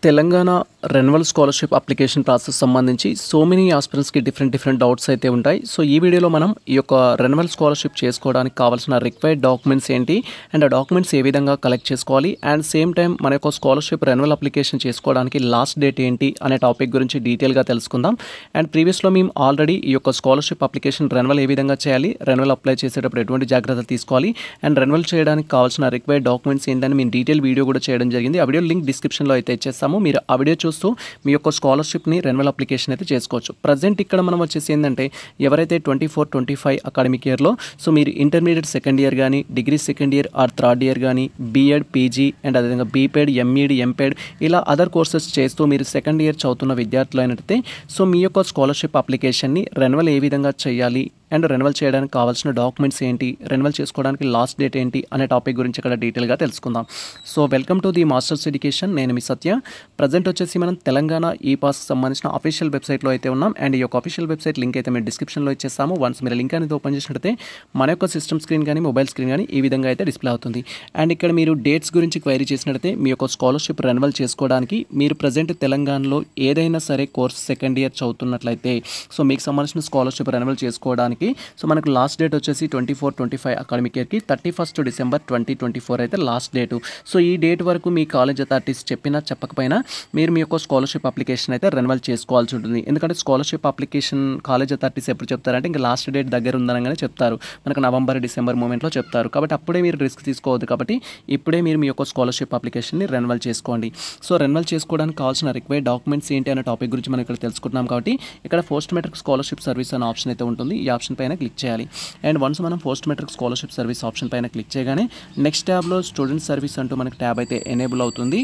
Telangana renewal scholarship application process సంబంధించి so many ఆస్పిరెంట్స్‌కి different doubts అయితే ఉంటాయి. సో ఈ వీడియోలో మనం ఈ యొక్క రెన్యువల్ స్కాలర్‌షిప్ చేసుకోవడానికి కావాల్సిన రిక్వైర్డ్ డాక్యుమెంట్స్ ఏంటి? అండ్ ఆ డాక్యుమెంట్స్ ఏ విధంగా కలెక్ట్ చేసుకోవాలి? అండ్ సేమ్ టైమ్ మన యొక్క స్కాలర్‌షిప్ రెన్యువల్ అప్లికేషన్ చేసుకోవడానికి లాస్ట్ డేట్ ఏంటి? అనే టాపిక్ గురించి డీటెయిల్‌గా తెలుసుకుందాం. అండ్ ప్రీవియస్‌లో మేము ఆల్రెడీ ఈ యొక్క స్కాలర్‌షిప్ అప్లికేషన్ రెన్యువల్ ఏ విధంగా చేయాలి? రెన్యువల్ అప్లై చేసేటప్పుడు ఎటువంటి జాగ్రత్తలు తీసుకోవాలి? అండ్ రెన్యువల్ చేయడానికి కావాల్సిన రిక్వైర్డ్ డాక్యుమెంట్స్ ఏంటని మేము డీటెయిల్ వీడియో కూడా చేయడం జరిగింది. ఆ వీడియో లింక్ డిస్క్రిప్షన్‌లో అయితే ఇచ్చేస్తాము. మీరు ఆ వీడియో చూస్తూ మీ యొక్క స్కాలర్‌షిప్‌ని రెన్యువల్ అప్లికేషన్ అయితే చేసుకోవచ్చు. ప్రజెంట్ ఇక్కడ మనం వచ్చేసి ఏంటంటే ఎవరైతే 24-25 అకాడమిక్ ఇయర్‌లో సో మీరు ఇంటర్మీడియట్ సెకండ్ ఇయర్ కానీ, degree second year or third year కానీ, బీఎడ్, పీజీ అండ్ అదేవిధంగా బీపెడ్, ఎంఈడి, ఎంపెడ్ ఇలా అదర్ కోర్సెస్ చేస్తూ మీరు సెకండ్ ఇయర్ చదువుతున్న విద్యార్థులు అయినట్లయితే సో మీ యొక్క స్కాలర్‌షిప్ అప్లికేషన్‌ని రెన్యువల్ ఏ విధంగా చేయాలి? అండ్ రెన్యువల్ చేయడానికి కావాల్సిన డాక్యుమెంట్స్ ఏంటి? రెన్యువల్ చేసుకోవడానికి లాస్ట్ డేట్ ఏంటి? అనే టాపిక్ గురించి ఇక్కడ డీటెయిల్‌గా తెలుసుకుందాం. So welcome to the masters education. నేను మీ సత్య. ప్రజెంట్ వచ్చేసి మనం తెలంగాణ ఈ పాస్కి సంబంధించిన అఫీషియల్ వెబ్సైట్లో అయితే ఉన్నాం. అండ్ ఈ యొక్క అఫీషియల్ వెబ్సైట్ లింక్ అయితే మేము డిస్క్రిప్షన్లో ఇచ్చేస్తాము. వన్స్ మీరు లింక్ అనేది ఓపెన్ చేసినట్లయితే మన యొక్క సిస్టమ్ స్క్రీన్ కానీ, మొబైల్ స్క్రీన్ కానీ ఈ విధంగా అయితే డిస్ప్లే అవుతుంది. అండ్ ఇక్కడ మీరు డేట్స్ గురించి క్వైరీ చేసినట్లయితే మీ యొక్క స్కాలర్షిప్ రెన్యువల్ చేసుకోవడానికి మీరు ప్రజెంట్ తెలంగాణలో ఏదైనా సరే కోర్స్ సెకండ్ ఇయర్ చదువుతున్నట్లయితే సో మీకు సంబంధించిన స్కాలర్షిప్ రెన్యువల్ చేసుకోవడానికి సో మనకు లాస్ట్ డేట్ వచ్చేసి 24-25 అకాడమిక్ ఇయర్కి 31 డిసెంబర్ 2024 అయితే లాస్ట్ డేటు. సో ఈ డేట్ వరకు మీ కాలేజ్ అథారిటీస్ చెప్పినా చెప్పకపోయినా మీరు మీ యొక్క స్కాలర్షిప్ అప్లికేషన్ అయితే రెన్యువల్ చేసుకోవాల్సి ఉంటుంది. ఎందుకంటే స్కాలర్షిప్ అప్లికేషన్ కాలేజ్ అథారిటీస్ ఎప్పుడు చెప్తారంటే ఇంకా లాస్ట్ డేట్ దగ్గర ఉందనగానే చెప్తారు. మనకు నవంబర్, డిసెంబర్ మూమెంట్లో చెప్తారు. కాబట్టి అప్పుడే మీరు రిస్క్ తీసుకోవద్దు. కాబట్టి ఇప్పుడే మీరు మీ యొక్క స్కాలర్షిప్ అప్లికేషన్ని రెన్యువల్ చేసుకోండి. సో రెన్యువల్ చేసుకోవడానికి కావాల్సిన రిక్వైర్డ్ డాక్యుమెంట్స్ ఏంటి అనే టాపిక్ గురించి మనం ఇక్కడ తెలుసుకుంటున్నాం. కాబట్టి ఇక్కడ పోస్ట్ మెట్రిక్ స్కాలర్షిప్ సర్వీస్ అనే ఆప్షన్ అయితే ఉంటుంది. ఈ ఆప్షన్ పైన క్లిక్ చేయాలి. అండ్ వన్స్ మనం post matric scholarship service option పైన క్లిక్ చేయగానే నెక్స్ట్ ట్యాబ్లో స్టూడెంట్ సర్వీస్ అంటూ మనకి ట్యాబ్ అయితే ఎనేబుల్ అవుతుంది.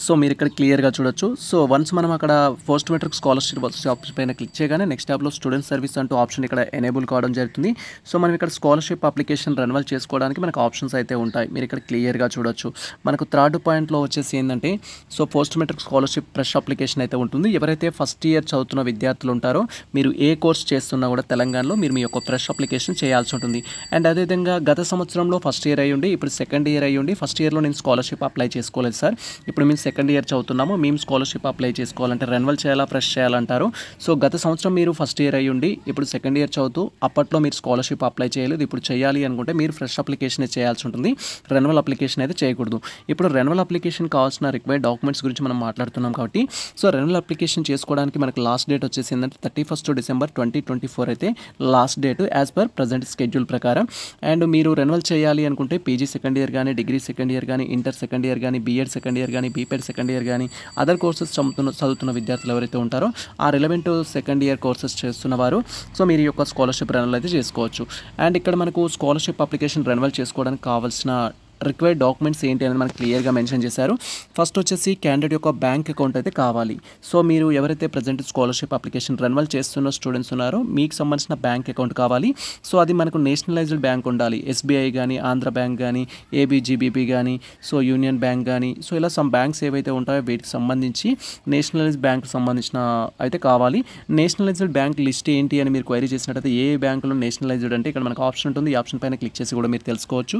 సో మీరు ఇక్కడ క్లియర్గా చూడొచ్చు. సో వన్స్ మనం అక్కడ పోస్ట్ మెట్రిక్ స్కాలర్షిప్ ఆప్షన్ పైన క్లిక్ చేయగానే నెక్స్ట్ ట్యాబ్లో స్టూడెంట్ సర్వీస్ అంటూ ఆప్షన్ ఇక్కడ ఎనేబుల్ కావడం జరుగుతుంది. సో మనం ఇక్కడ స్కాలర్షిప్ అప్లికేషన్ రెన్యువల్ చేసుకోవడానికి మనకు ఆప్షన్స్ అయితే ఉంటాయి. మీరు ఇక్కడ క్లియర్గా చూడొచ్చు. మనకు థర్డ్ పాయింట్లో వచ్చేసి ఏంటంటే so post matric scholarship fresh application అయితే ఉంటుంది. ఎవరైతే ఫస్ట్ ఇయర్ చదువుతున్న విద్యార్థులు ఉంటారో మీరు ఏ కోర్స్ చేస్తున్నా కూడా తెలంగాణలో మీరు మీ యొక్క ఫ్రెష్ అప్లికేషన్ చేయాల్సి ఉంటుంది. అండ్ అదేవిధంగా గత సంవత్సరంలో ఫస్ట్ ఇయర్ అయ్యుండి ఇప్పుడు సెకండ్ ఇయర్ అయ్యుండి ఫస్ట్ ఇయర్లో నేను స్కాలర్షిప్ అప్లై చేసుకోలేదు సార్, ఇప్పుడు మేము సెకండ్ ఇయర్ చదువుతున్నాము, మేము స్కాలర్షిప్ అప్లై చేసుకోవాలంటే రెన్యువల్ చేయాలా, ఫ్రెష్ చేయాలంటారు. సో గత సంవత్సరం మీరు ఫస్ట్ ఇయర్ అయ్యుండి ఇప్పుడు సెకండ్ ఇయర్ చదువుతూ అప్పట్లో మీరు స్కాలర్షిప్ అప్లై చేయలేదు, ఇప్పుడు చేయాలి అనుకుంటే మీరు ఫ్రెష్ అప్లికేషన్ చేయాల్సి ఉంటుంది. రెన్యువల్ అప్లికేషన్ అయితే చేయకూడదు. ఇప్పుడు రెన్యువల్ అప్లికేషన్ కావాల్సిన రిక్వైర్డ్ డాక్యుమెంట్స్ గురించి మనం మాట్లాడుతున్నాం. కాబట్టి సో రెన్యువల్ అప్లికేషన్ చేసుకోవడానికి మనకు లాస్ట్ డేట్ వచ్చేసి ఏంటంటే 31 డిసెంబర్ 2024 అయితే last date as per present schedule ప్రకారం. అండ్ మీరు రెన్యువల్ చేయాలి అనుకుంటే పీజీ సెకండ్ ఇయర్ కానీ, డిగ్రీ సెకండ్ ఇయర్ కానీ, ఇంటర్ సెకండ్ ఇయర్ కానీ, బీఎడ్ సెకండ్ ఇయర్ కానీ, బీపెడ్ సెకండ్ ఇయర్ కానీ, అదర్ కోర్సెస్ చదువుతున్న విద్యార్థులు ఎవరైతే ఉంటారో ఆ రిలవెంట్ సెకండ్ ఇయర్ కోర్సెస్ చేస్తున్నవారు సో మీరు యొక్క స్కాలర్షిప్ రెన్యువల్ అయితే చేసుకోవచ్చు. అండ్ ఇక్కడ మనకు స్కాలర్షిప్ అప్లికేషన్ రెన్యువల్ చేసుకోవడానికి కావాల్సిన రిక్వైర్డ్ డాక్యుమెంట్స్ ఏంటి అనేది మనకు క్లియర్గా మెన్షన్ చేశారు. ఫస్ట్ వచ్చేసి క్యాండిడేట్ యొక్క బ్యాంక్ అకౌంట్ అయితే కావాలి. సో మీరు ఎవరైతే ప్రజెంట్ స్కాలర్షిప్ అప్లికేషన్ రెన్యువల్ చేస్తున్న స్టూడెంట్స్ ఉన్నారో మీకు సంబంధించిన బ్యాంక్ అకౌంట్ కావాలి. సో అది మనకు నేషనలైజ్డ్ బ్యాంక్ ఉండాలి. ఎస్బీఐ కానీ, ఆంధ్ర బ్యాంక్ కానీ, ఏబీజీబీపీ కానీ, సో యూనియన్ బ్యాంక్ కానీ, సో ఇలా సమ్ బ్యాంక్స్ ఏవైతే ఉంటాయో వీటికి సంబంధించి నేషనలైజ్డ్ బ్యాంక్ సంబంధించిన అయితే కావాలి. నేషనలైజ్డ్ బ్యాంక్ లిస్ట్ ఏంటి అని మీరు క్వైరీ చేసినట్టయితే ఏ బ్యాంకులో నేషనలైజ్డ్ అంటే ఇక్కడ మనకు ఆప్షన్ ఉంటుంది. ఈ ఆప్షన్ పైన క్లిక్ చేసి కూడా మీరు తెలుసుకోవచ్చు.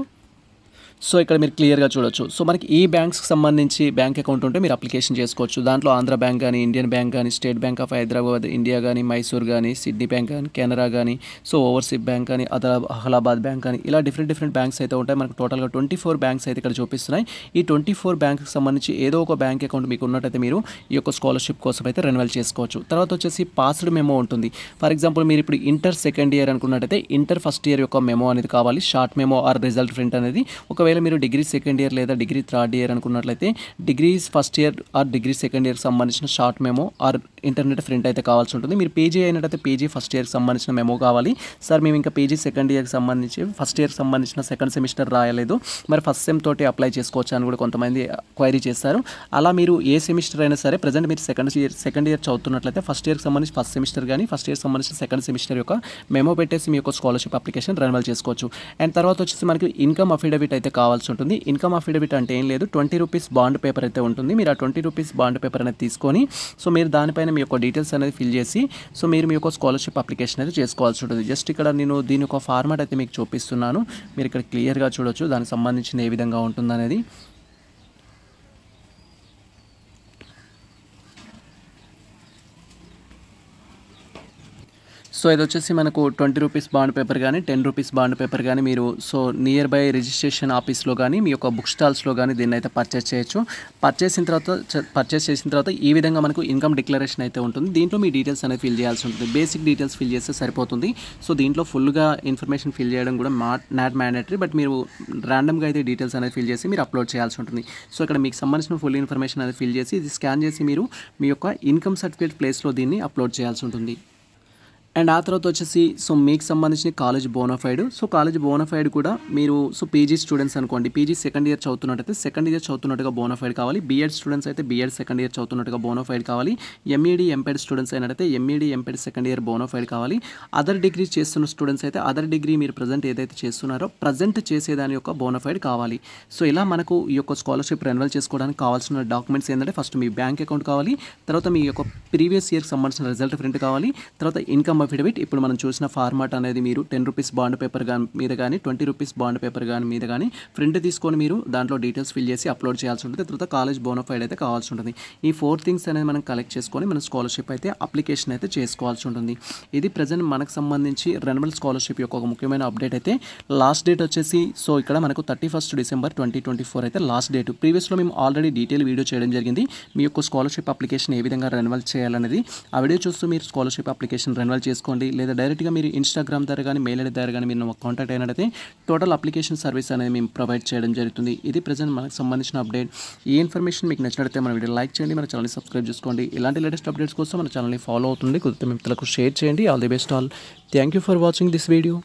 సో ఇక్కడ మీరు క్లియర్గా చూడొచ్చు. సో మనకి ఈ బ్యాంక్స్కి సంబంధించి బ్యాంక్ అకౌంట్ ఉంటే మీరు అప్లికేషన్ చేసుకోవచ్చు. దాంట్లో ఆంధ్ర బ్యాంక్ కానీ, ఇండియన్ బ్యాంక్ కానీ, state bank of Hyderabad India కానీ, మైసూర్ కానీ, సిడ్నీ బ్యాంక్ కానీ, కెనరా కానీ, సో ఓవర్సీస్ బ్యాంక్ కానీ, అలహాబాద్ బ్యాంక్ కానీ ఇలా డిఫరెంట్ బ్యాంక్స్ అయితే ఉంటాయి. మనకు టోటల్గా 24 బ్యాంక్స్ అయితే ఇక్కడ చూపిస్తున్నాయి. ఈ 24 బ్యాంక్కి సంబంధించి ఏదో ఒక బ్యాంక్ అకౌంట్ మీకు ఉన్నట్టయితే మీరు ఈ యొక్క స్కాలర్షిప్ కోసం అయితే రెన్యువల్ చేసుకోవచ్చు. తర్వాత వచ్చేసి పాస్డ్ మెమో ఉంటుంది. ఫర్ ఎగ్జాంపుల్ మీరు ఇప్పుడు ఇంటర్ సెకండ్ ఇయర్ అనుకున్నట్టయితే ఇంటర్ ఫస్ట్ ఇయర్ యొక్క మెమో అనేది కావాలి. Short memo or result print అనేది. ఒకవేళ మీరు డిగ్రీ సెకండ్ ఇయర్ లేదా డిగ్రీ థర్డ్ ఇయర్ అనుకున్నట్లయితే degree first year or degree second ఇయర్కి సంబంధించిన short memo or internet print అయితే కావాల్సి ఉంటుంది. మీరు పీజీ అయినట్టయితే పీజీ ఫస్ట్ ఇయర్కి సంబంధించిన మెమో కావాలి. సార్ మేము ఇంకా పీజీ సెకండ్ ఇయర్కి సంబంధించి ఫస్ట్ ఇయర్కి సంబంధించిన సెకండ్ సెమిస్టర్ రాయలేదు, మరి ఫస్ట్ సెమ్ తోటి అప్లై చేసుకోవచ్చు అని కూడా కొంతమంది క్వైరీ చేస్తారు. అలా మీరు ఏ సెమిస్టర్ అయినా సరే ప్రజెంట్ మీరు సెకండ్ ఇయర్ చదువుతున్నట్లయితే ఫస్ట్ ఇయర్కి సంబంధించి ఫస్ట్ సెమిస్టర్ కానీ, ఫస్ట్ ఇయర్కి సంబంధించిన సెకండ్ సెమిస్టర్ యొక్క మెమో పెట్టేసి మీ యొక్క స్కాలర్షిప్ అప్లికేషన్ రెన్యువల్ చేసుకోవచ్చు. అండ్ తర్వాత వచ్చేసి మనకి ఇన్కమ్ అఫిడవిట్ అయితే కావాల్సి ఉంటుంది. ఇన్కమ్ అఫిడవిట్ అంటే ఏం లేదు, 20 రూపీస్ బాండ్ పేపర్ అయితే ఉంటుంది. మీరు ఆ 20 రూపీస్ బాండ్ పేపర్ అనేది తీసుకొని సో మీరు దానిపైన మీ యొక్క డీటెయిల్స్ అనేది ఫిల్ చేసి సో మీరు మీ యొక్క స్కాలర్షిప్ అప్లికేషన్ అయితే చేసుకోవాల్సి ఉంటుంది. జస్ట్ ఇక్కడ నేను దీని యొక్క ఫార్మాట్ అయితే మీకు చూపిస్తున్నాను. మీరు ఇక్కడ క్లియర్గా చూడొచ్చు దానికి సంబంధించిన ఏ విధంగా ఉంటుందనేది. సో ఇదొచ్చేసి మనకు 20 రూపీస్ బాండ్ పేపర్ గానీ, 10 రూపీస్ బాండ్ పేపర్ గానీ మీరు సో నియర్ బై రిజిస్ట్రేషన్ ఆఫీస్‌లో గానీ, మీ యొక్క బుక్ స్టాల్స్‌లో గానీ దీన్నైతే పర్చేస్ చేయొచ్చు. పర్చేస్ చేసిన తర్వాత ఈ విధంగా మనకు ఇన్‌కమ్ డిక్లరేషన్ అయితే ఉంటుంది. దీంట్లో మీ డీటెయిల్స్ అనేది ఫిల్ చేయాల్సి ఉంటుంది. బేసిక్ డీటెయిల్స్ ఫిల్ చేస్తే సరిపోతుంది. సో దీంట్లో ఫుల్‌గా ఇన్ఫర్మేషన్ ఫిల్ చేయడం కూడా నాట్ మ్యాండేటరీ. బట్ మీరు ర్యాండమ్‌గా అయితే డీటెయిల్స్ అనేది ఫిల్ చేసి మీరు అప్లోడ్ చేయాల్సి ఉంటుంది. సో ఇక్కడ మీకు సంబంధించిన ఫుల్ ఇన్ఫర్మేషన్ అనేది ఫిల్ చేసి ఇది స్కాన్ చేసి మీరు మీ యొక్క ఇన్‌కమ్ సర్టిఫికేట్ ప్లేస్‌లో దీన్ని అప్లోడ్ చేయాల్సి ఉంటుంది. అండ్ ఆ తర్వాత వచ్చేసి సో మీకు సంబంధించిన college bonafide. So college bonafide కూడా మీరు సో పీజీ స్టూడెంట్స్ అనుకోండి, పీజీ సెకండ్ ఇయర్ చదువుతున్నట్టయితే సెకండ్ ఇయర్ చదువుతున్నట్టుగా బోనాఫైడ్ కావాలి. బీఎడ్ స్టూడెంట్స్ అయితే బీఎడ్ సెకండ్ ఇయర్ చదువుతున్నట్టుగా బోనాఫైడ్ కావాలి. ఎంఈడి ఎంపెడ్ స్టూడెంట్స్ అయినట్టయితే MEd MPEd second year bonafide కావాలి. అదర్ డిగ్రీ చేస్తున్న స్టూడెంట్స్ అయితే అదర్ డిగ్రీ మీరు ప్రజెంట్ ఏదైతే చేస్తున్నారో ప్రజెంట్ చేసేదాని యొక్క బోనాఫైడ్ కావాలి. సో ఇలా మనకు ఈ యొక్క స్కాలర్షిప్ రెన్యువల్ చేసుకోవడానికి కావాల్సిన డాక్యుమెంట్స్ ఏంటంటే ఫస్ట్ మీ బ్యాంక్ అకౌంట్ కావాలి, తర్వాత మీ యొక్క ప్రీవియస్ ఇయర్కి సంబంధించిన రిజల్ట్ ప్రింట్ కావాలి, తర్వాత ఇన్కమ్ అఫిడవిట్. ఇప్పుడు మనం చూసిన ఫార్మాట్ అనేది మీరు 10 రూపీస్ బాండ్ పేపర్ మీద కానీ 20 రూపీస్ బాండ్ పేపర్ మీద కానీ ప్రింట్ తీసుకొని మీరు దాంట్లో డీటెయిల్స్ ఫిల్ చేసి అప్లోడ్ చేయాల్సి ఉంటుంది. తర్వాత కాలేజ్ బోనాఫైడ్ అయితే కావాల్సి ఉంటుంది. ఈ 4 థింగ్స్ అనేది మనం కలెక్ట్ చేసుకొని మన స్కాలర్షిప్ అయితే అప్లికేషన్ అయితే చేసుకోవాల్సి ఉంటుంది. ఇది ప్రజెంట్ మనకు సంబంధించి రెన్యువల్ స్కాలర్షిప్ యొక్క ఒక ముఖ్యమైన అప్డేట్ అయితే. లాస్ట్ డేట్ వచ్చేసి సో ఇక్కడ మనకు 31 డిసెంబర్ 2024 అయితే లాస్ట్ డేట్. ప్రీవియస్లో మేము ఆల్రెడీ డీటెయిల్ వీడియో చేయడం జరిగింది. మీ యొక్క స్కాలర్షిప్ అప్లికేషన్ ఏ విధంగా రెన్యువల్ చేయాలనేది ఆ వీడియో చూస్తూ మీరు స్కాలర్షిప్ అప్లికేషన్ రెన్యువల్ చేసుకోండి. లేదా డైరెక్ట్గా మీరు ఇన్స్టాగ్రామ్ ద్వారా కానీ మెయిల్ ఐడి ద్వారా కానీ మీరు కాంటాక్ట్ అయినట్టయితే టోటల్ అప్లికేషన్ సర్వీస్ అనేది మేము ప్రొవైడ్ చేయడం జరుగుతుంది. ఇది ప్రజెంట్ మనకు సంబంధించిన అప్డేట్. ఈ ఇన్ఫర్మేషన్ మీకు నచ్చినట్లయితే మన వీడియో లైక్ చేయండి, మన ఛానల్ని సబ్స్క్రైబ్ చేసుకోండి. ఇలాంటి లేటెస్ట్ అప్డేట్స్ కోసం మన ఛానల్ని ఫాలో అవుతుంది, కుదిరితే మిత్రులకు షేర్ చేయండి. All the best all. Thank you for watching this video.